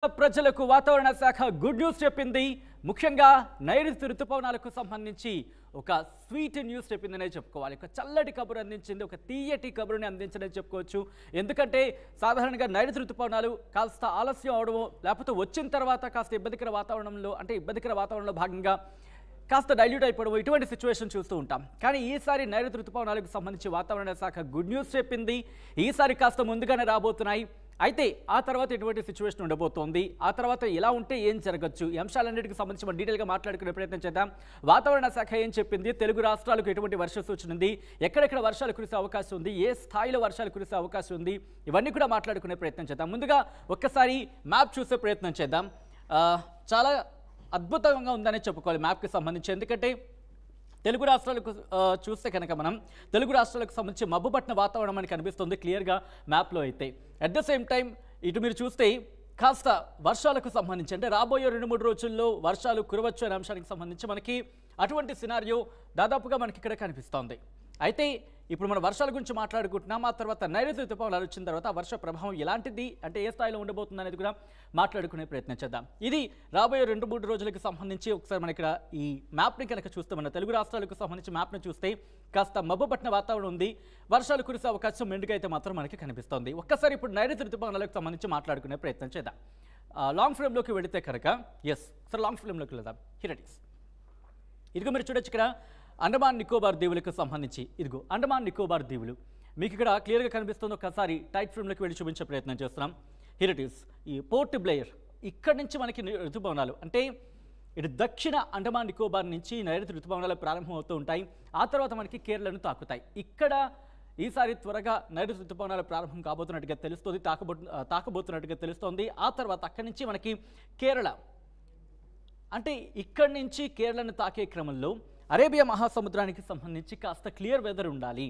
ప్రజలకు వాతావరణ శాఖ గుడ్ న్యూస్ చెప్పింది. ముఖ్యంగా నైరుతి ఋతుపవనాలకు సంబంధించి ఒక స్వీట్ న్యూస్ చెప్పిందనే చెప్పుకోవాలి. ఒక చల్లటి కబురు అందించింది, ఒక తీయటి కబురుని అందించదని చెప్పుకోవచ్చు. ఎందుకంటే సాధారణంగా నైరుతి ఋతుపవనాలు కాస్త ఆలస్యం అవడమో లేకపోతే వచ్చిన తర్వాత కాస్త ఇబ్బందికర వాతావరణంలో భాగంగా కాస్త డైల్యూట్ అయిపోవడం ఇటువంటి సిచ్యువేషన్ చూస్తూ ఉంటాం. కానీ ఈసారి నైరుతి ఋతుపవనాలకు సంబంధించి వాతావరణ శాఖ గుడ్ న్యూస్ చెప్పింది. ఈసారి కాస్త ముందుగానే రాబోతున్నాయి. అయితే ఆ తర్వాత ఎటువంటి సిచ్యువేషన్ ఉండబోతోంది, ఆ తర్వాత ఎలా ఉంటే ఏం జరగచ్చు, ఈ అంశాలన్నిటికి సంబంధించి మనం డీటెయిల్గా మాట్లాడుకునే ప్రయత్నం చేద్దాం. వాతావరణ శాఖ ఏం చెప్పింది, తెలుగు రాష్ట్రాలకు ఎటువంటి వర్ష సూచన ఉంది, ఎక్కడెక్కడ వర్షాలు కురిసే అవకాశం ఉంది, ఏ స్థాయిలో వర్షాలు కురిసే అవకాశం ఉంది, ఇవన్నీ కూడా మాట్లాడుకునే ప్రయత్నం చేద్దాం. ముందుగా ఒక్కసారి మ్యాప్ చూసే ప్రయత్నం చేద్దాం. చాలా అద్భుతంగా ఉందనే చెప్పుకోవాలి మ్యాప్కి సంబంధించి. ఎందుకంటే తెలుగు రాష్ట్రాలకు చూస్తే కనుక మనం తెలుగు రాష్ట్రాలకు సంబంధించి మబ్బుపట్టిన వాతావరణం మనకి కనిపిస్తుంది క్లియర్గా మ్యాప్లో. అయితే అట్ ద సేమ్ టైం ఇటు మీరు చూస్తే కాస్త వర్షాలకు సంబంధించి అంటే రాబోయే 2-3 రోజుల్లో వర్షాలు కురవచ్చు అనే అంశానికి సంబంధించి మనకి అటువంటి సినారియో దాదాపుగా మనకి ఇక్కడ కనిపిస్తోంది. అయితే ఇప్పుడు మనం వర్షాల గురించి మాట్లాడుకుంటున్నాం. ఆ తర్వాత నైరుతి ఋతుపవనాలు వచ్చిన తర్వాత వర్ష ప్రభావం ఎలాంటిది అంటే ఏ స్థాయిలో ఉండబోతుంది అనేది కూడా మాట్లాడుకునే ప్రయత్నం చేద్దాం. ఇది రాబోయే 2-3 రోజులకు సంబంధించి ఒకసారి మన ఇక్కడ ఈ మ్యాప్ని కనుక చూస్తే మన తెలుగు రాష్ట్రాలకు సంబంధించి మ్యాప్ని చూస్తే కాస్త మబ్బుపట్టిన వాతావరణం ఉంది, వర్షాలు కురిసే అవకాశం మెండుగా అయితే మాత్రం మనకి కనిపిస్తోంది. ఒక్కసారి ఇప్పుడు నైరుతి ఋతుపవనాలకు సంబంధించి మాట్లాడుకునే ప్రయత్నం చేద్దాం. లాంగ్ ఫ్రేమ్లోకి వెళితే కనుక సార్ లాంగ్ ఫ్రేమ్లోకి వెళ్దాం. Here it is. ఇదిగో మీరు చూడొచ్చు ఇక్కడ అండమాన్ నికోబార్ దీవులకు సంబంధించి ఇదిగో అండమాన్ నికోబార్ దీవులు మీకు ఇక్కడ క్లియర్గా కనిపిస్తుంది. ఒకసారి టైట్ ఫ్రేమ్లోకి వెళ్ళి చూపించే ప్రయత్నం చేస్తున్నాం. Here it is. ఈ పోర్ట్ బ్లేయర్ ఇక్కడ నుంచి మనకి ఋతుపవనాలు అంటే ఇటు దక్షిణ అండమాన్ నికోబార్ నుంచి నైరుతి ఋతుపవనాలు ప్రారంభమవుతూ ఉంటాయి. ఆ తర్వాత మనకి కేరళను తాకుతాయి. ఇక్కడ ఈసారి త్వరగా నైరుతి ఋతుపవనాలు ప్రారంభం కాబోతున్నట్టుగా తెలుస్తుంది, తాకబోతున్నట్టుగా తెలుస్తోంది. ఆ తర్వాత అక్కడి నుంచి మనకి కేరళ అంటే ఇక్కడి నుంచి కేరళను తాకే క్రమంలో అరేబియా మహాసముద్రానికి సంబంధించి కాస్త క్లియర్ వెదర్ ఉండాలి.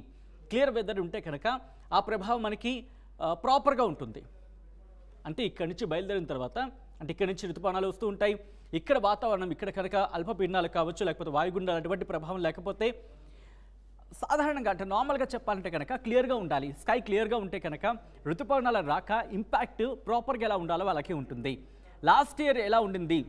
క్లియర్ వెదర్ ఉంటే కనుక ఆ ప్రభావం మనకి ప్రాపర్గా ఉంటుంది. అంటే ఇక్కడి నుంచి బయలుదేరిన తర్వాత అంటే ఇక్కడి నుంచి ఋతుపవనాలు వస్తూ ఉంటాయి. ఇక్కడ వాతావరణం ఇక్కడ కనుక అల్పపీడనాలు కావచ్చు లేకపోతే వాయుగుండాలు అటువంటి ప్రభావం లేకపోతే సాధారణంగా అంటే నార్మల్గా చెప్పాలంటే కనుక క్లియర్గా ఉండాలి. స్కై క్లియర్గా ఉంటే కనుక ఋతుపవనాల రాక ఇంపాక్ట్ ప్రాపర్గా ఎలా ఉండాలో అలాగే ఉంటుంది. లాస్ట్ ఇయర్ ఎలా ఉండింది,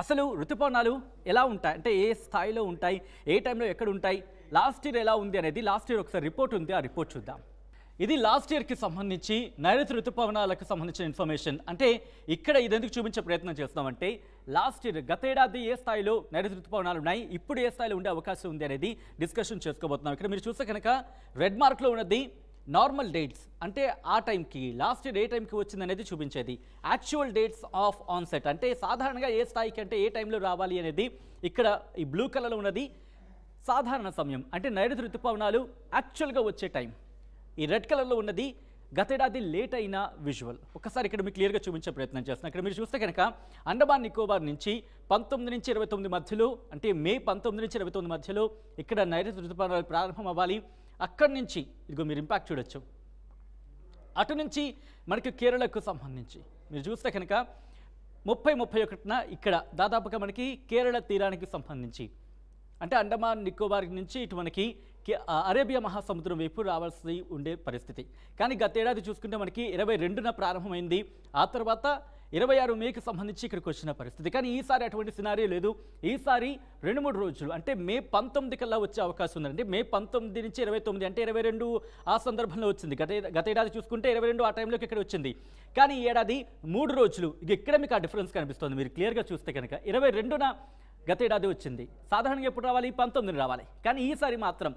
అసలు ఋతుపవనాలు ఎలా ఉంటాయి అంటే ఏ స్థాయిలో ఉంటాయి, ఏ టైంలో ఎక్కడ ఉంటాయి, లాస్ట్ ఇయర్ ఎలా ఉంది అనేది లాస్ట్ ఇయర్ ఒకసారి రిపోర్ట్ ఉంది, ఆ రిపోర్ట్ చూద్దాం. ఇది లాస్ట్ ఇయర్కి సంబంధించి నైరుతి ఋతుపవనాలకు సంబంధించిన ఇన్ఫర్మేషన్. అంటే ఇక్కడ ఇది ఎందుకు చూపించే ప్రయత్నం చేస్తున్నామంటే లాస్ట్ ఇయర్ గతేడాది ఏ స్థాయిలో నైరుతి ఋతుపవనాలు ఉన్నాయి, ఇప్పుడు ఏ స్థాయిలో ఉండే అవకాశం ఉంది అనేది డిస్కషన్ చేసుకోబోతున్నాం. ఇక్కడ మీరు చూస్తే కనుక రెడ్ మార్క్లో ఉన్నది నార్మల్ డేట్స్ అంటే ఆ టైంకి లాస్ట్ ఇయర్ ఏ టైంకి వచ్చింది అనేది చూపించేది. యాక్చువల్ డేట్స్ ఆఫ్ ఆన్సెట్ అంటే సాధారణంగా ఏ స్థాయికి అంటే ఏ టైంలో రావాలి అనేది ఇక్కడ ఈ బ్లూ కలర్లో ఉన్నది సాధారణ సమయం అంటే నైరుతి ఋతుపవనాలు యాక్చువల్గా వచ్చే టైం. ఈ రెడ్ కలర్లో ఉన్నది గతేడాది లేట్ అయిన విజువల్. ఒకసారి ఇక్కడ మీకు క్లియర్గా చూపించే ప్రయత్నం చేస్తున్నాను. ఇక్కడ మీరు చూస్తే కనుక అండమాన్ నికోబార్ నుంచి 19 నుంచి 29 మధ్యలో అంటే మే 19 నుంచి 29 మధ్యలో ఇక్కడ నైరుతి ఋతుపవనాలు ప్రారంభం అవ్వాలి. అక్కడి నుంచి ఇదిగో మీరు ఇంపాక్ట్ చూడొచ్చు. అటు నుంచి మనకి కేరళకు సంబంధించి మీరు చూస్తే కనుక 30-31న ఇక్కడ దాదాపుగా మనకి కేరళ తీరానికి సంబంధించి అంటే అండమాన్ నికోబార్ నుంచి ఇటు మనకి అరేబియా మహాసముద్రం వైపు రావాల్సి ఉండే పరిస్థితి. కానీ గతేడాది చూసుకుంటే మనకి 22న ప్రారంభమైంది, ఆ తర్వాత 26 మేకి సంబంధించి ఇక్కడికి వచ్చిన పరిస్థితి. కానీ ఈసారి అటువంటి సినారియో లేదు. ఈసారి 2-3 రోజులు అంటే మే 19 కల్లా వచ్చే అవకాశం ఉందండి. మే 19 నుంచి 29 అంటే 22 ఆ సందర్భంలో వచ్చింది. గతేడాది చూసుకుంటే 22 ఆ టైంలోకి ఇక్కడ వచ్చింది. కానీ ఈ ఏడాది 3 రోజులు ఇక్కడ మీకు ఆ డిఫరెన్స్ కనిపిస్తుంది. మీరు క్లియర్గా చూస్తే కనుక 22న గతేడాది వచ్చింది. సాధారణంగా ఎప్పుడు రావాలి, 19ని రావాలి. కానీ ఈసారి మాత్రం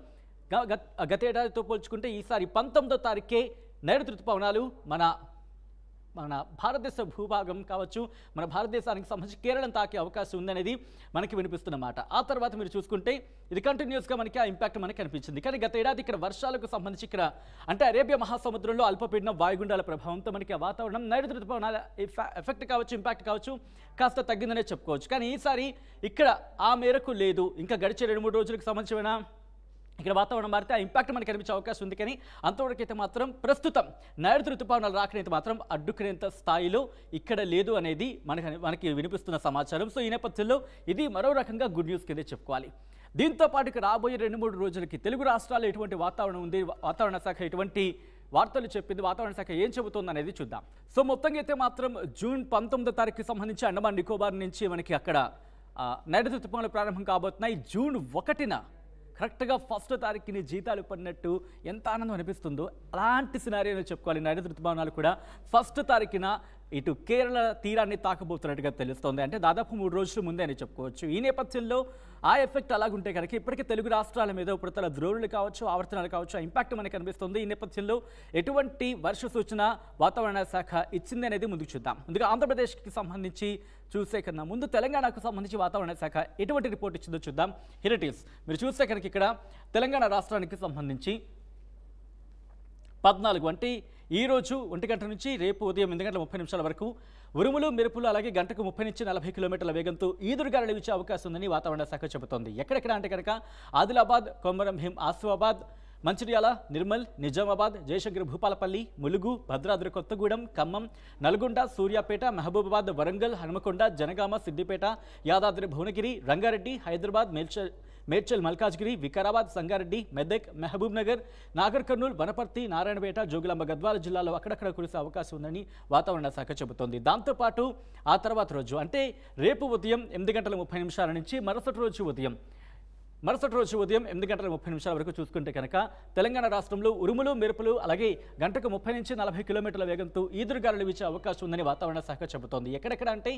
గతేడాదితో పోల్చుకుంటే ఈసారి 19వ తారీఖే నైరుతి ఋతుపవనాలు మన భారతదేశ భూభాగం కావచ్చు మన భారతదేశానికి సంబంధించి కేరళను తాకే అవకాశం ఉందనేది మనకి వినిపిస్తున్నమాట. ఆ తర్వాత మీరు చూసుకుంటే ఇది కంటిన్యూస్గా మనకి ఆ ఇంపాక్ట్ మనకి కనిపించింది. కానీ గత ఏడాది ఇక్కడ వర్షాలకు సంబంధించి ఇక్కడ అంటే అరేబియా మహాసముద్రంలో అల్పపీడనం వాయుగుండాల ప్రభావంతో మనకి ఆ వాతావరణం నైరుతి ఋతుపవనాల ఎఫెక్ట్ కావచ్చు ఇంపాక్ట్ కావచ్చు కాస్త తగ్గిందనే చెప్పుకోవచ్చు. కానీ ఈసారి ఇక్కడ ఆ మేరకు లేదు. ఇంకా గడిచే 2-3 రోజులకు సంబంధించిన ఇక్కడ వాతావరణం మారితే ఆ ఇంపాక్ట్ మనకి కనిపించే అవకాశం ఉంది. కానీ అంతవరకైతే మాత్రం ప్రస్తుతం నైరుతి ఋతుపవనాలు రాకనైతే మాత్రం అడ్డుకునేంత స్థాయిలో ఇక్కడ లేదు అనేది మనకి వినిపిస్తున్న సమాచారం. సో ఈ నేపథ్యంలో ఇది మరో రకంగా గుడ్ న్యూస్ కిందే చెప్పుకోవాలి. దీంతో పాటు రాబోయే 2-3 రోజులకి తెలుగు రాష్ట్రాల్లో ఎటువంటి వాతావరణం ఉంది, వాతావరణ శాఖ ఎటువంటి వార్తలు చెప్పింది, వాతావరణ శాఖ ఏం చెబుతుంది అనేది చూద్దాం. సో మొత్తంగా అయితే మాత్రం జూన్ 19వ తారీఖుకి సంబంధించి అండమాన్ నికోబార్ నుంచి మనకి అక్కడ నైరుతి తుఫానులు ప్రారంభం కాబోతున్నాయి. జూన్ 1న కరెక్ట్గా ఫస్ట్ తారీఖుని జీతాలు పడినట్టు ఎంత ఆనందం అనిపిస్తుందో అలాంటి సినారియోని చెప్పుకోవాలి. నైరుతి ఋతుపవనాలు కూడా ఫస్ట్ తారీఖున ఇటు కేరళ తీరాన్ని తాకబోతున్నట్టుగా తెలుస్తోంది. అంటే దాదాపు 3 రోజుల ముందే అని చెప్పుకోవచ్చు. ఈ నేపథ్యంలో ఆ ఎఫెక్ట్ అలాగుంటే కనుక ఇప్పటికే తెలుగు రాష్ట్రాల మీద ఉపరితల ద్రోణులు కావచ్చు, ఆవర్తనాలు కావచ్చు, ఆ ఇంపాక్ట్ మనకు కనిపిస్తుంది. ఈ నేపథ్యంలో ఎటువంటి వర్ష సూచన వాతావరణ శాఖ ఇచ్చింది అనేది ముందుకు చూద్దాం. ముందుగా ఆంధ్రప్రదేశ్కి సంబంధించి చూసే కన్నా ముందు తెలంగాణకు సంబంధించి వాతావరణ శాఖ ఎటువంటి రిపోర్ట్ ఇచ్చిందో చూద్దాం. Here it is. మీరు చూస్తే కనుక ఇక్కడ తెలంగాణ రాష్ట్రానికి సంబంధించి 14 అంటే ఈ రోజు 1 గంట నుంచి రేపు ఉదయం 8 గంటల 30 నిమిషాల వరకు ఉరుములు మెరుపులు అలాగే గంటకు 30 నుంచి 40 కిలోమీటర్ల వేగంతో ఈదురుగాలులు వీచే అవకాశం ఉందని వాతావరణ శాఖ చెబుతోంది. ఎక్కడెక్కడ అంటే కనుక ఆదిలాబాద్, కొమరం భీం, ఆసిఫాబాద్, మంచిర్యాల, నిర్మల్, నిజామాబాద్, జయశంకర్, భూపాలపల్లి, ములుగు, భద్రాద్రి కొత్తగూడెం, ఖమ్మం, నల్గొండ, సూర్యాపేట, మహబూబాబాద్, వరంగల్, హనుమకొండ, జనగామ, సిద్దిపేట, యాదాద్రి భువనగిరి, రంగారెడ్డి, హైదరాబాద్, మేడ్చల్, మల్కాజ్గిరి, వికారాబాద్, సంగారెడ్డి, మెదక్, మహబూబ్ నగర్, నాగర్ కర్నూల్, వనపర్తి, నారాయణపేట, జోగులాంబ, గద్వాల జిల్లాలో అక్కడక్కడ కురిసే అవకాశం ఉందని వాతావరణ శాఖ చెబుతోంది. దాంతోపాటు ఆ తర్వాత రోజు అంటే రేపు ఉదయం 8 గంటల 30 నిమిషాల నుంచి మరుసటి రోజు ఉదయం 8 గంటల 30 నిమిషాల వరకు చూసుకుంటే కనుక తెలంగాణ రాష్ట్రంలో ఉరుములు మెరుపులు అలాగే గంటకు 30 నుంచి 40 కిలోమీటర్ల వేగంతో ఈదురుగాలులు వీచే అవకాశం ఉందని వాతావరణ శాఖ చెబుతోంది. ఎక్కడెక్కడ అంటే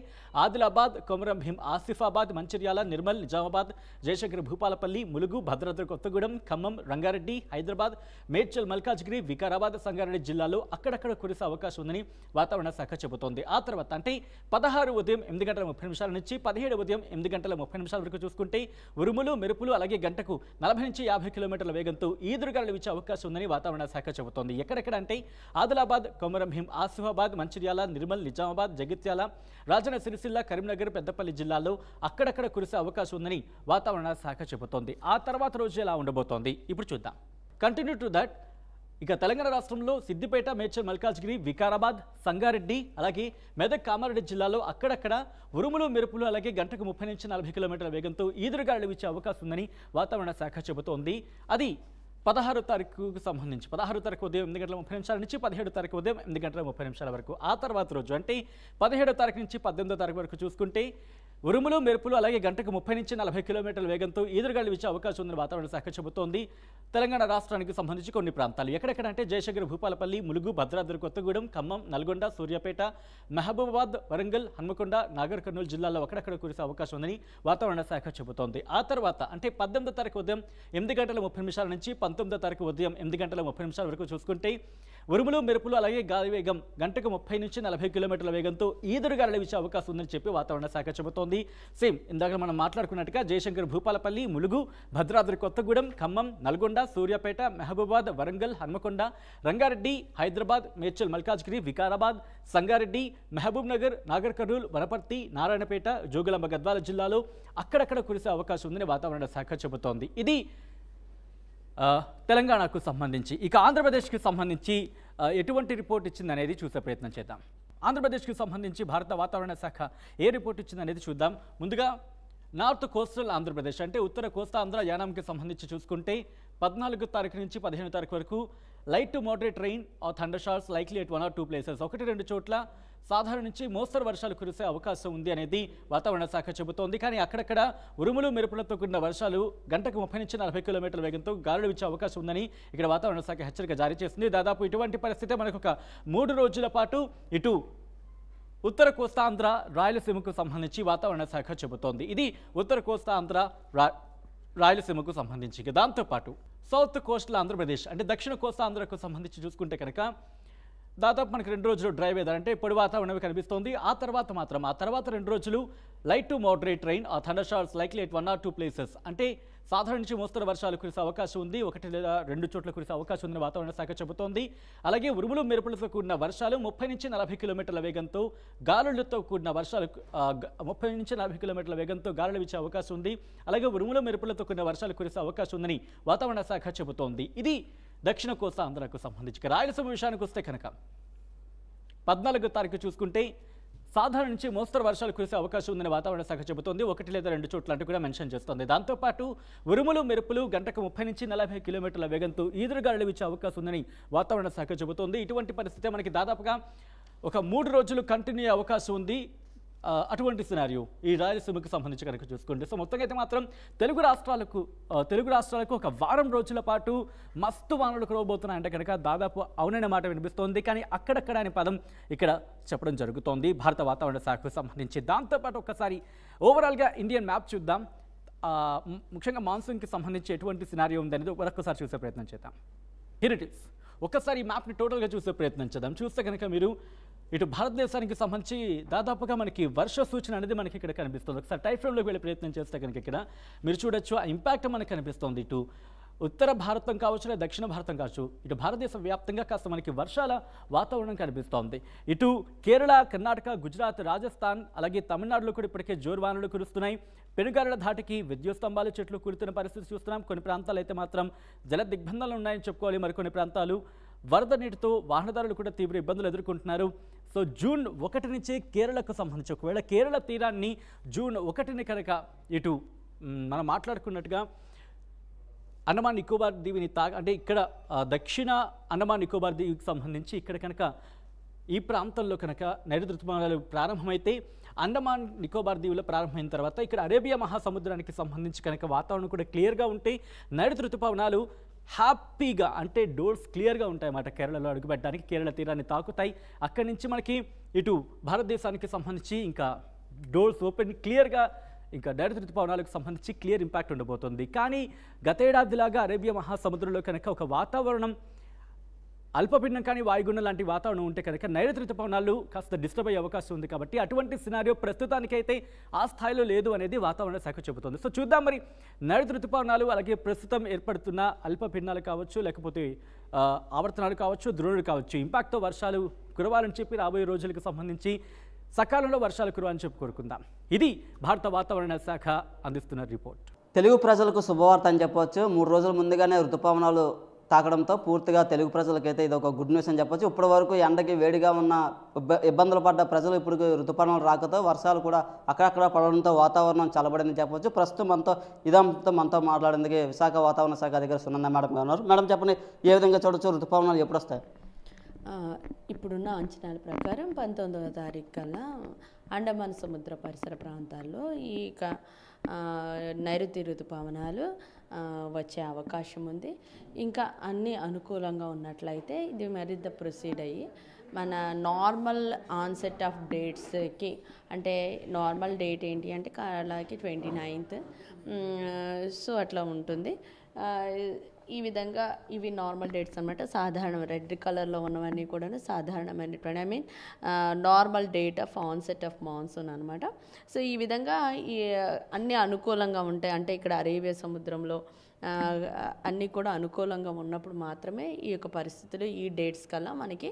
ఆదిలాబాద్, కొమరం భీం, ఆసిఫాబాద్, మంచిర్యాల, నిర్మల్, నిజామాబాద్, జయశంకర్, భూపాలపల్లి, ములుగు, భద్రాద్రి కొత్తగూడెం, ఖమ్మం, రంగారెడ్డి, హైదరాబాద్, మేడ్చల్, మల్కాజ్గిరి, వికారాబాద్, సంగారెడ్డి జిల్లాలో అక్కడక్కడ కురిసే అవకాశం ఉందని వాతావరణ శాఖ చెబుతోంది. ఆ తర్వాత అంటే 16 ఉదయం 8 గంటల 30 నిమిషాల నుంచి 17 ఉదయం 8 గంటల 30 నిమిషాల వరకు చూసుకుంటే ఉరుములు మెరుపులు అలాగే గంటకు 40 నుంచి 50 కిలోమీటర్ల వేగంతో ఈదురుగాలులు వీచే అవకాశం ఉందని వాతావరణ శాఖ చెబుతోంది. ఎక్కడెక్కడ అంటే ఆదిలాబాద్, కొమరం భీం, ఆసిఫాబాద్, మంచిర్యాల, నిర్మల్, నిజామాబాద్, జగిత్యాల, రాజన్న సిరిసిల్ల, కరీంనగర్, పెద్దపల్లి జిల్లాల్లో అక్కడక్కడ కురిసే అవకాశం ఉందని వాతావరణ శాఖ చెబుతోంది. ఆ తర్వాత రోజు ఎలా ఉండబోతోంది ఇప్పుడు చూద్దాం. Continue to that. ఇక తెలంగాణ రాష్ట్రంలో సిద్దిపేట, మేడ్చల్, మల్కాజ్గిరి, వికారాబాద్, సంగారెడ్డి అలాగే మెదక్, కామారెడ్డి జిల్లాలో అక్కడక్కడ ఉరుములు మెరుపులు అలాగే గంటకు 30 నుంచి 40 కిలోమీటర్ల వేగంతో ఈదురుగాలులు వీచే అవకాశం ఉందని వాతావరణ శాఖ చెబుతోంది. అది 16 తారీఖుకు సంబంధించి 16 తారీఖు ఉదయం 8 గంటల 30 నిమిషాల నుంచి 17 తారీఖు ఉదయం 8 గంటల 30 నిమిషాల వరకు. ఆ తర్వాత రోజు అంటే 17 తారీఖు నుంచి 18 తారీఖు వరకు చూసుకుంటే ఉరుములు మెరుపులు అలాగే గంటకు 30 నుంచి 40 కిలోమీటర్ల వేగంతో ఈదురుగాలులు వీచే అవకాశం ఉందని వాతావరణ శాఖ చెబుతోంది. తెలంగాణ రాష్ట్రానికి సంబంధించి కొన్ని ప్రాంతాలు ఎక్కడెక్కడ అంటే జయశంకర్, భూపాలపల్లి, ములుగు, భద్రాద్రి కొత్తగూడెం, ఖమ్మం, నల్గొండ, సూర్యాపేట, మహబూబాబాద్, వరంగల్, హన్మకొండ, నాగర్ కర్నూలు జిల్లాలో అక్కడక్కడ కురిసే అవకాశం ఉందని వాతావరణ శాఖ చెబుతోంది. ఆ తర్వాత అంటే 18 తారీఖు ఉదయం 8 గంటల 30 నిమిషాల నుంచి 19 తారీఖు ఉదయం 8 గంటల 30 నిమిషాల వరకు చూసుకుంటే ఉరుములు మెరుపులు అలాగే గాలి వేగం గంటకు 30 నుంచి 40 కిలోమీటర్ల వేగంతో ఈదురుగాలులు వీచే అవకాశం ఉందని చెప్పి వాతావరణ శాఖ చెబుతోంది. సేమ్ ఇందాక మనం మాట్లాడుకున్నట్టుగా జయశంకర్, భూపాలపల్లి, ములుగు, భద్రాద్రి కొత్తగూడెం, ఖమ్మం, నల్గొండ, సూర్యాపేట, మహబూబాబాద్, వరంగల్, హన్మకొండ, రంగారెడ్డి, హైదరాబాద్, మేడ్చల్, మల్కాజ్గిరి, వికారాబాద్, సంగారెడ్డి, మహబూబ్ నగర్, నాగర్ కర్నూల్, వనపర్తి, నారాయణపేట, జోగులాంబ, గద్వాల జిల్లాలో అక్కడక్కడ కురిసే అవకాశం ఉందని వాతావరణ శాఖ చెబుతోంది. ఇది తెలంగాణకు సంబంధించి. ఇక ఆంధ్రప్రదేశ్కి సంబంధించి ఎటువంటి రిపోర్ట్ ఇచ్చిందనేది చూసే ప్రయత్నం చేద్దాం. ఆంధ్రప్రదేశ్కి సంబంధించి భారత వాతావరణ శాఖ ఏ రిపోర్ట్ ఇచ్చిందనేది చూద్దాం. ముందుగా నార్త్ కోస్టల్ ఆంధ్రప్రదేశ్ అంటే ఉత్తర కోస్తా ఆంధ్ర యానాంకి సంబంధించి చూసుకుంటే 14 తారీఖు నుంచి 15 తారీఖు వరకు light to moderate rain are thunder showers likely at 1 or 2 places 1-2 చోట్ల సాధారణ నుంచి మోస్తరు వర్షాలు కురిసే అవకాశం ఉంది అనేది వాతావరణ శాఖ చెబుతోంది. కానీ అక్కడక్కడ ఉరుములు మెరుపులతో కూడిన వర్షాలు గంటకు 30 నుంచి 40 కిలోమీటర్ల వేగంతో గాలులు వీచే అవకాశం ఉందని ఇక్కడ వాతావరణ శాఖ హెచ్చరిక జారీ చేసింది. దాదాపు ఇటువంటి పరిస్థితి మనకు ఒక 3 రోజుల పాటు ఇటు ఉత్తర కోస్తాంధ్ర, రాయలసీమకు సంబంధించి వాతావరణ శాఖ చెబుతోంది. ఇది ఉత్తర కోస్తాంధ్ర, రాయలసీమకు సంబంధించి. దాంతోపాటు సౌత్ కోస్టల్ ఆంధ్రప్రదేశ్ అంటే దక్షిణ కోస్తా ఆంధ్రకు సంబంధించి చూసుకుంటే కనుక దాదాపు మనకి 2 రోజులు డ్రై వెదర్ అంటే పొడి వాతావరణం కనిపిస్తోంది. ఆ తర్వాత 2 రోజులు లైట్ టు మోడరేట్ రెయిన్ ఆ thunder showers likely at 1 or 2 places అంటే సాధారణ నుంచి మోస్తరు వర్షాలు కురిసే అవకాశం ఉంది. 1 లేదా 2 చోట్ల కురిసే అవకాశం ఉందని వాతావరణ శాఖ చెబుతోంది. అలాగే ఉరుములు మెరుపులతో కూడిన వర్షాలు 30 నుంచి 40 కిలోమీటర్ల వేగంతో గాలులతో కూడిన వర్షాలు 30 నుంచి 40 కిలోమీటర్ల వేగంతో గాలులు వీచే అవకాశం ఉంది. అలాగే ఉరుములు మెరుపులతో కూడిన వర్షాలు కురిసే అవకాశం ఉందని వాతావరణ శాఖ చెబుతోంది. ఇది దక్షిణ కోస్తా ఆంధ్రకు సంబంధించి. రాయలసీమ విషయానికి వస్తే కనుక 14 తారీఖు చూసుకుంటే సాధారణ నుంచి మోస్తరు వర్షాలు కురిసే అవకాశం ఉందని వాతావరణ శాఖ చెబుతోంది. 1 లేదా 2 చోట్ల అంటూ కూడా మెన్షన్ చేస్తోంది. దాంతోపాటు ఉరుములు మెరుపులు గంటకు 30 నుంచి 40 కిలోమీటర్ల వేగంతో ఈదురుగాలులు వీచే అవకాశం ఉందని వాతావరణ శాఖ చెబుతోంది. ఇటువంటి పరిస్థితి మనకి దాదాపుగా ఒక 3 రోజులు కంటిన్యూ అవకాశం ఉంది. అటువంటి సినారియో ఈ రాయలసీమకు సంబంధించి కనుక చూసుకుంటే, సో మొత్తంగా అయితే మాత్రం తెలుగు రాష్ట్రాలకు ఒక వారం రోజుల పాటు మస్తు వానలు కురవబోతున్నాయంటే కనుక దాదాపు అవుననే మాట వినిపిస్తోంది. కానీ అక్కడక్కడ అనే పదం ఇక్కడ చెప్పడం జరుగుతోంది భారత వాతావరణ శాఖకు సంబంధించి. దాంతోపాటు ఒక్కసారి ఓవరాల్గా ఇండియన్ మ్యాప్ చూద్దాం. ముఖ్యంగా మాన్సూన్కి సంబంధించి ఎటువంటి సినారియో ఉందనేది మరొకసారి చూసే ప్రయత్నం చేద్దాం. Here it is. ఒక్కసారి ఈ మ్యాప్ని టోటల్గా చూసే ప్రయత్నం చేద్దాం. చూస్తే కనుక మీరు ఇటు భారతదేశానికి సంబంధించి దాదాపుగా మనకి వర్ష సూచన అనేది మనకి ఇక్కడ కనిపిస్తుంది. ఒకసారి టైప్ ఫ్రేమ్లోకి వెళ్ళే ప్రయత్నం చేస్తే కనుక ఇక్కడ మీరు చూడొచ్చు ఆ ఇంపాక్ట్ మనకు కనిపిస్తుంది. ఇటు ఉత్తర భారతం కావచ్చు లేదా దక్షిణ భారతం కావచ్చు, ఇటు భారతదేశ వ్యాప్తంగా కాస్త మనకి వర్షాల వాతావరణం కనిపిస్తోంది. ఇటు కేరళ, కర్ణాటక, గుజరాత్, రాజస్థాన్ అలాగే తమిళనాడులో కూడా ఇప్పటికే జోరువానలు కురుస్తున్నాయి. పెనుగాలుల ధాటికి విద్యుత్ స్తంభాలు, చెట్లు కూలుతున్న పరిస్థితి చూస్తున్నాం. కొన్ని ప్రాంతాలు అయితే మాత్రం జల దిగ్బంధాలు ఉన్నాయని చెప్పుకోవాలి. మరికొన్ని ప్రాంతాలు వరద నీటితో వాహనదారులు కూడా తీవ్ర ఇబ్బందులు ఎదుర్కొంటున్నారు. సో జూన్ 1 నుంచే కేరళకు సంబంధించి ఒకవేళ కేరళ తీరాన్ని జూన్ 1ని కనుక ఇటు మనం మాట్లాడుకున్నట్టుగా అండమాన్ నికోబార్ దీవిని అంటే ఇక్కడ దక్షిణ అండమాన్ నికోబార్ దీవికి సంబంధించి ఇక్కడ కనుక ఈ ప్రాంతంలో కనుక నైరుతి ఋతుపవనాలు ప్రారంభమైతే అండమాన్ నికోబార్ దీవులో ప్రారంభమైన తర్వాత ఇక్కడ అరేబియా మహాసముద్రానికి సంబంధించి కనుక వాతావరణం కూడా క్లియర్గా ఉంటే నైరుతి ఋతుపవనాలు హ్యాపీగా అంటే డోర్స్ క్లియర్గా ఉంటాయన్నమాట. కేరళలో అడుగుపెట్టడానికి కేరళ తీరాన్ని తాకుతాయి. అక్కడి నుంచి మనకి ఇటు భారతదేశానికి సంబంధించి ఇంకా డోర్స్ ఓపెన్ క్లియర్గా ఇంకా నైరుతి ఋతుపవనాలకు సంబంధించి క్లియర్ ఇంపాక్ట్ ఉండబోతుంది. కానీ గతేడాదిలాగా అరేబియా మహాసముద్రంలో కనుక ఒక వాతావరణం అల్పపీడనం కానీ వాయుగుండం లాంటి వాతావరణం ఉంటే కనుక నైరుతి ఋతుపవనాలు కాస్త డిస్టర్బ్ అయ్యే అవకాశం ఉంది. కాబట్టి అటువంటి సినారియో ప్రస్తుతానికైతే ఆ స్థాయిలో లేదు అనేది వాతావరణ శాఖ చెబుతోంది. సో చూద్దాం మరి నైరుతి ఋతుపవనాలు అలాగే ప్రస్తుతం ఏర్పడుతున్న అల్పపీడనాలు కావచ్చు, లేకపోతే ఆవర్తనాలు కావచ్చు, ద్రోణులు కావచ్చు, ఇంపాక్ట్తో వర్షాలు కురవాలని చెప్పి రాబోయే రోజులకు సంబంధించి సకాలంలో వర్షాలు కురవాలని చెప్పి కోరుకుందాం. ఇది భారత వాతావరణ శాఖ అందిస్తున్న రిపోర్ట్. తెలుగు ప్రజలకు శుభవార్త అని చెప్పవచ్చు. 3 రోజుల ముందుగానే ఋతుపవనాలు తాకడంతో పూర్తిగా తెలుగు ప్రజలకైతే ఇది ఒక గుడ్ న్యూస్ అని చెప్పొచ్చు. ఇప్పటి వరకు ఎండకి వేడిగా ఉన్న ఇబ్బందులు పడ్డ ప్రజలు ఇప్పుడు ఋతుపవనాలు రాకతో వర్షాలు కూడా అక్కడక్కడ పడడంతో వాతావరణం చల్లబడిందని చెప్పొచ్చు. ప్రస్తుతం మనతో మాట్లాడేందుకు విశాఖ వాతావరణ శాఖ అధికారి సునంద మేడం గారు ఉన్నారు. మేడం చెప్పండి, ఏ విధంగా చూడొచ్చు ఋతుపవనాలు ఎప్పుడు వస్తాయి? ఇప్పుడున్న అంచనాల ప్రకారం 19వ తారీఖు కల్లా అండమాన్ సముద్ర పరిసర ప్రాంతాల్లో ఈ నైరుతి ఋతుపవనాలు వచ్చే అవకాశం ఉంది. ఇంకా అన్నీ అనుకూలంగా ఉన్నట్లయితే ఇది మరింత ప్రొసీడ్ అయ్యి మన నార్మల్ ఆన్సెట్ ఆఫ్ డేట్స్కి, అంటే నార్మల్ డేట్ ఏంటి అంటే కేరళకి 29th, సో అట్లా ఉంటుంది. ఈ విధంగా ఇవి నార్మల్ డేట్స్ అనమాట. సాధారణ రెడ్ కలర్లో ఉన్నవన్నీ కూడా సాధారణమైనటువంటి normal date of onset of monsoon అనమాట. సో ఈ విధంగా అన్నీ అనుకూలంగా ఉంటాయి. అంటే ఇక్కడ అరేబియా సముద్రంలో అన్నీ కూడా అనుకూలంగా ఉన్నప్పుడు మాత్రమే ఈ యొక్క పరిస్థితులు ఈ డేట్స్ కల్లా మనకి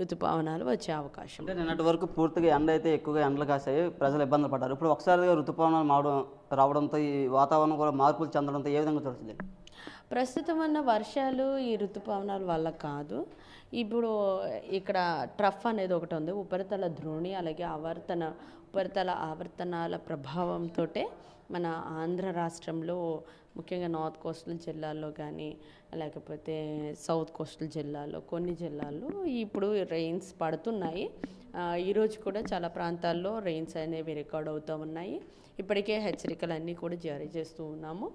ఋతుపవనాలు వచ్చే అవకాశం. అంటే నిన్నటి వరకు పూర్తిగా ఎండ అయితే ఎక్కువగా ఎండలు కాసాయి, ప్రజలు ఇబ్బందులు పడ్డారు. ఇప్పుడు ఒకసారిగా ఋతుపవనాలు రావడంతో ఈ వాతావరణం కూడా మార్పులు చెందడంతో ఏ విధంగా చూస్తుంది? ప్రస్తుతం ఉన్న వర్షాలు ఈ ఋతుపవనాల వల్ల కాదు. ఇప్పుడు ఇక్కడ ట్రఫ్ అనేది ఒకటి ఉంది, ఉపరితల ద్రోణి అలాగే ఉపరితల ఆవర్తనాల ప్రభావంతో మన ఆంధ్ర రాష్ట్రంలో ముఖ్యంగా నార్త్ కోస్టల్ జిల్లాల్లో కానీ లేకపోతే సౌత్ కోస్టల్ జిల్లాల్లో కొన్ని జిల్లాల్లో ఇప్పుడు రెయిన్స్ పడుతున్నాయి. ఈరోజు కూడా చాలా ప్రాంతాల్లో రెయిన్స్ అనేవి రికార్డ్ అవుతూ ఉన్నాయి. ఇప్పటికే హెచ్చరికలు అన్నీ కూడా జారీ చేస్తూ ఉన్నాము.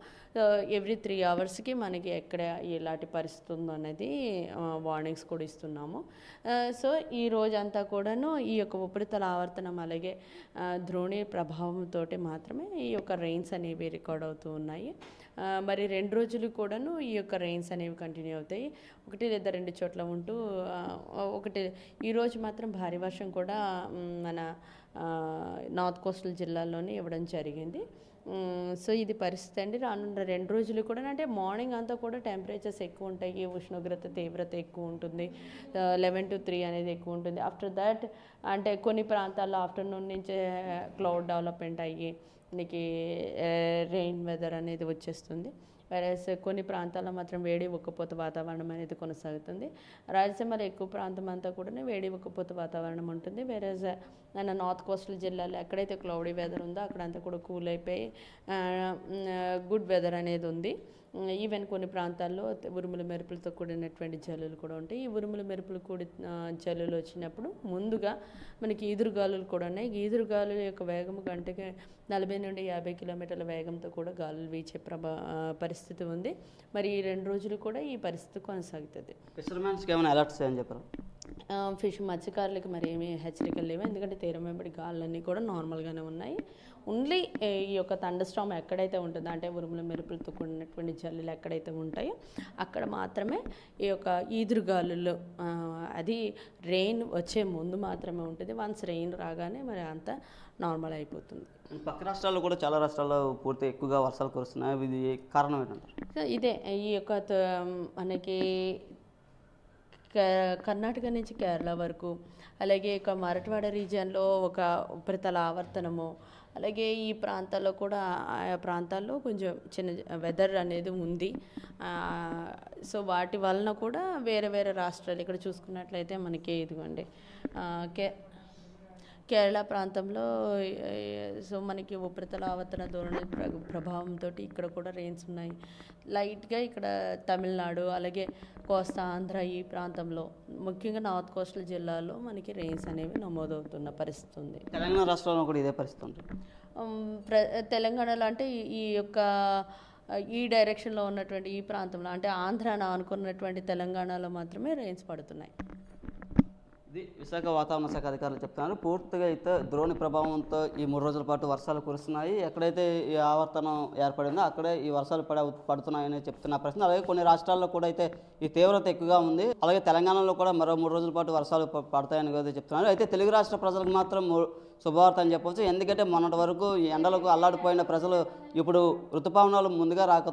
ఎవ్రీ 3 అవర్స్కి మనకి ఎక్కడ ఎలాంటి పరిస్థితి ఉందో అనేది వార్నింగ్స్ కూడా ఇస్తున్నాము. సో ఈ రోజంతా కూడాను ఈ యొక్క ఉపరితల ఆవర్తనం అలాగే ద్రోణి ప్రభావంతో మాత్రమే ఈ యొక్క రెయిన్స్ అనేవి రికార్డ్ అవుతూ ఉన్నాయి. మరి 2 రోజులు కూడాను ఈ యొక్క రెయిన్స్ అనేవి కంటిన్యూ అవుతాయి. 1 లేదా 2 చోట్ల ఉంటూ ఈరోజు మాత్రం భారీ వర్షం కూడా మన నార్త్ కోస్టల్ జిల్లాల్లోనే ఇవ్వడం జరిగింది. సో ఇది పరిస్థితి అండి. రానున్న 2 రోజులు కూడా అంటే మార్నింగ్ అంతా కూడా టెంపరేచర్స్ ఎక్కువ ఉంటాయి, ఉష్ణోగ్రత తీవ్రత ఎక్కువ ఉంటుంది, 11 to 3 అనేది ఎక్కువ ఉంటుంది. ఆఫ్టర్ దాట్ అంటే కొన్ని ప్రాంతాల్లో ఆఫ్టర్నూన్ నుంచే క్లౌడ్ డెవలప్మెంట్ అయ్యి మనకి రెయిన్ వెదర్ అనేది వచ్చేస్తుంది. వైరస్ కొన్ని ప్రాంతాల్లో మాత్రం వేడి ఉక్కపోత వాతావరణం అనేది కొనసాగుతుంది. రాయలసీమలో ఎక్కువ ప్రాంతం అంతా కూడా వేడి ఉక్కపోత వాతావరణం ఉంటుంది. వేరేజ్ నార్త్ కోస్టల్ జిల్లాలో ఎక్కడైతే క్లౌడీ వెదర్ ఉందో అక్కడంతా కూడా కూల్ అయిపోయి గుడ్ వెదర్ అనేది ఉంది. ఈవెన్ కొన్ని ప్రాంతాల్లో ఉరుముల మెరుపులతో కూడినటువంటి జల్లులు కూడా ఉంటాయి. ఈ ఉరుముల మెరుపులు కూడి జల్లులు వచ్చినప్పుడు ముందుగా మనకి ఈదురుగాలులు కూడా ఉన్నాయి. ఈదురుగాలుల యొక్క వేగం గంటకి 40 నుండి 50 కిలోమీటర్ల వేగంతో కూడా గాలులు వీచే పరిస్థితి ఉంది. మరి ఈ 2 రోజులు కూడా ఈ పరిస్థితి కొనసాగుతుంది. ఫిషర్మెన్స్కి ఏమైనా అలర్ట్స్ అని చెప్పారు? మత్స్యకారులకి మరి ఏమీ హెచ్చరికలు లేవు, ఎందుకంటే తీరం వెంబడి గాలులన్నీ కూడా నార్మల్గానే ఉన్నాయి. ఓన్లీ ఈ యొక్క థండర్ స్టార్మ్ ఎక్కడైతే ఉంటుందో, అంటే ఉరుముల మెరుపులతో కూడినటువంటి జల్లులు ఎక్కడైతే ఉంటాయో అక్కడ మాత్రమే ఈ యొక్క ఈదురుగాలులు, అది రెయిన్ వచ్చే ముందు మాత్రమే ఉంటుంది. వన్స్ రెయిన్ రాగానే మరి అంతా నార్మల్ అయిపోతుంది. పక్క రాష్ట్రాల్లో కూడా చాలా రాష్ట్రాల్లో పూర్తి ఎక్కువగా వర్షాలు కురుస్తున్నాయి. ఇది కారణం ఏంటంటారు? సో ఇదే ఈ యొక్క మనకి కర్ణాటక నుంచి కేరళ వరకు, అలాగే ఇక మరాఠవాడ రీజియన్లో ఒక ఉపరితల ఆవర్తనము, అలాగే ఈ ప్రాంతాల్లో కూడా ఆయా ప్రాంతాల్లో కొంచెం చిన్న వెదర్ అనేది ఉంది. సో వాటి వలన కూడా వేరే వేరే రాష్ట్రాలు ఇక్కడ చూసుకున్నట్లయితే మనకి ఇదిగోండి కేరళ ప్రాంతంలో సో మనకి ఉపరితల ఆవర్తన ధోరణి ప్రభావంతో ఇక్కడ కూడా రెయిన్స్ ఉన్నాయి. లైట్గా ఇక్కడ తమిళనాడు, అలాగే కోస్తా ఆంధ్ర ఈ ప్రాంతంలో, ముఖ్యంగా నార్త్ కోస్టల్ జిల్లాలో మనకి రెయిన్స్ అనేవి నమోదవుతున్న పరిస్థితి ఉంది. తెలంగాణ రాష్ట్రంలో కూడా ఇదే పరిస్థితి ఉంది. తెలంగాణలో అంటే ఈ యొక్క ఈ డైరెక్షన్లో ఉన్నటువంటి ఈ ప్రాంతంలో, అంటే ఆంధ్రాన అనుకున్నటువంటి తెలంగాణలో మాత్రమే రెయిన్స్ పడుతున్నాయి. ఇది విశాఖ వాతావరణ శాఖ అధికారులు చెప్తున్నారు. పూర్తిగా అయితే ద్రోణి ప్రభావంతో ఈ 3 రోజుల పాటు వర్షాలు కురుస్తున్నాయి. ఎక్కడైతే ఈ ఆవర్తనం ఏర్పడిందో అక్కడే ఈ వర్షాలు పడుతున్నాయని చెప్తున్న ప్రశ్న. అలాగే కొన్ని రాష్ట్రాల్లో కూడా అయితే ఈ తీవ్రత ఎక్కువగా ఉంది. అలాగే తెలంగాణలో కూడా మరో 3 రోజుల పాటు వర్షాలు పడతాయని కూడా చెప్తున్నారు. అయితే తెలుగు రాష్ట్ర ప్రజలకు మాత్రం శుభవార్త అని చెప్పవచ్చు. ఎందుకంటే మొన్నటి వరకు ఈ ఎండలకు అల్లాడిపోయిన ప్రజలు ఇప్పుడు ఋతుపవనాలు ముందుగా రాక